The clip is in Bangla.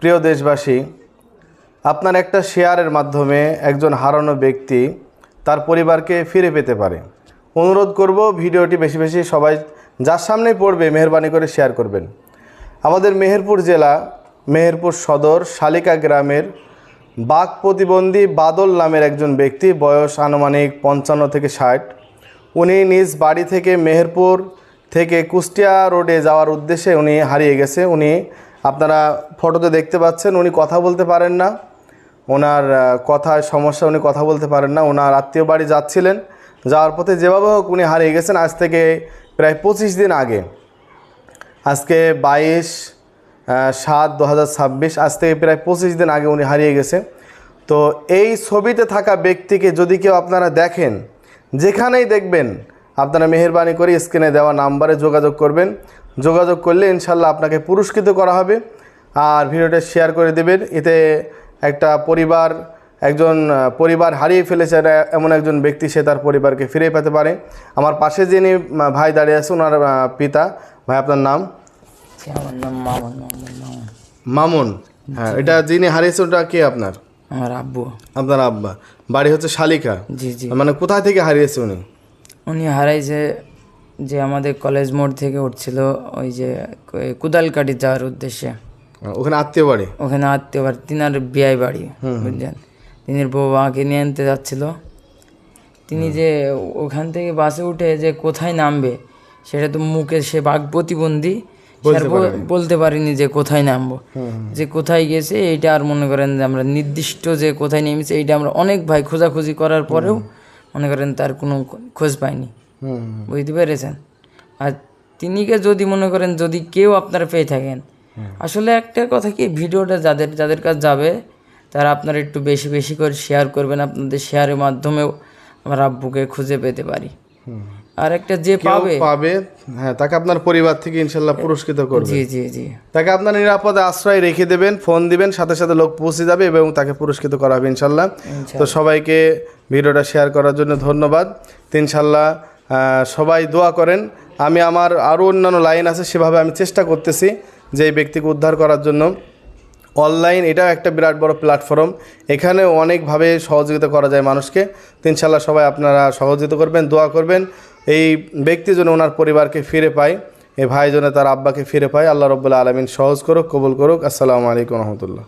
প্রিয় দেশবাসী, আপনার একটা শেয়ারের মাধ্যমে একজন হারানো ব্যক্তি তার পরিবারকে ফিরে পেতে পারে। অনুরোধ করব ভিডিওটি বেশি বেশি সবাই যার সামনে পড়বে মেহেরবানি করে শেয়ার করবেন। আমাদের মেহেরপুর জেলা মেহেরপুর সদর শালিকা গ্রামের বাক প্রতিবন্ধী বাদল নামের একজন ব্যক্তি, বয়স আনুমানিক 55 থেকে 60। উনি নিজ বাড়ি থেকে মেহেরপুর থেকে কুষ্টিয়া রোডে যাওয়ার উদ্দেশ্যে উনি হারিয়ে গেছে। উনি আপনারা ফটোতে দেখতে পাচ্ছেন, উনি কথা বলতে পারেন না, ওনার কথায় সমস্যা, উনি কথা বলতে পারেন না। ওনার আত্মীয় বাড়ি যাচ্ছিলেন, যাওয়ার পথে যেভাবে হোক উনি হারিয়ে গেছেন। আজ থেকে প্রায় 25 দিন আগে, আজকে 22/7/2026, আজ থেকে প্রায় 25 দিন আগে উনি হারিয়ে গেছে। তো এই ছবিতে থাকা ব্যক্তিকে যদি কেউ আপনারা দেখেন, যেখানেই দেখবেন, আপনারা মেহেরবানি করে স্ক্রিনে দেওয়া নাম্বারে যোগাযোগ করবেন। যোগাযোগ করলে ইনশাল্লাহ আপনাকে পুরস্কৃত করা হবে। আর ভিডিওটা শেয়ার করে দেবেন। এতে একটা পরিবার হারিয়ে ফেলেছে এমন একজন ব্যক্তি, সে তার পরিবারকে ফিরে পেতে পারে। আমার পাশে যিনি ভাই দাঁড়িয়ে আছে, ওনার পিতা। ভাই, আপনার নাম? আমার নাম মামুন। মামুন। হ্যাঁ, এটা যিনি হারিয়েছে ওটা কে আপনার? আমার আব্বু। আপনার আব্বা। বাড়ি হচ্ছে শালিকা? জি জি। মানে কোথায় থেকে হারিয়েছে উনি? উনি হারাইছে যে আমাদের কলেজ মোড় থেকে উঠছিল, ওই যে কুদালকাটি যাওয়ার উদ্দেশ্যে। ওখানে আত্মীয় বাড়ি? ওখানে আত্মীয় বাড়ি, তিনার বিয়াই বাড়ি, বুঝলেন। তিনির বউ মাকে নিয়ে আনতে যাচ্ছিল। তিনি যে ওখান থেকে বাসে উঠে যে কোথায় নামবে, সেটা তো মুখে, সে বাক প্রতিবন্ধী, বলতে পারিনি যে কোথায় নামবো, যে কোথায় গেছে এইটা। আর মনে করেন যে আমরা নির্দিষ্ট যে কোথায় নেমেছে এইটা আমরা অনেক ভাই খোঁজাখুঁজি করার পরেও মনে করেন তার কোনো খোঁজ পাইনি, বুঝতে পেরেছেন। আর তিনিকে যদি মনে করেন যদি কেউ আপনারা পেয়ে থাকেন, আসলে একটা কথা কি, ভিডিওটা যাদের কাছে যাবে তারা আপনারা একটু বেশি বেশি করে শেয়ার করবেন। আপনাদের শেয়ারের মাধ্যমেও আমার আব্বুকে খুঁজে পেতে পারি। আর একটা যে পাবে, হ্যাঁ, তাকে আপনার পরিবার থেকে ইনশাল্লাহ পুরস্কৃত করবে। জি জি জি। তাকে আপনার নিরাপদে আশ্রয় রেখে দেবেন, ফোন দিবেন, সাথে সাথে লোক পৌঁছে যাবে এবং তাকে পুরস্কৃত করা হবে ইনশাল্লাহ। তো সবাইকে ভিডিওটা শেয়ার করার জন্য ধন্যবাদ। ইনশাল্লাহ সবাই দোয়া করেন। আমি আমার আরও অন্যান্য লাইন আছে, সেভাবে আমি চেষ্টা করতেছি যে এই ব্যক্তিকে উদ্ধার করার জন্য। অনলাইন এটাও একটা বিরাট বড় প্ল্যাটফর্ম, এখানে অনেকভাবে সহযোগিতা করা যায় মানুষকে। তো ইনশাল্লাহ সবাই আপনারা সহযোগিতা করবেন, দোয়া করবেন এই ব্যক্তি যেন ওনার পরিবারকে ফিরে পায়, এই ভাই যেন তার আব্বাকে ফিরে পায়। আল্লাহ রাব্বুল আলামিন সহজ করুক, কবুল করুক। আসসালামু আলাইকুম রহমতুল্লাহ।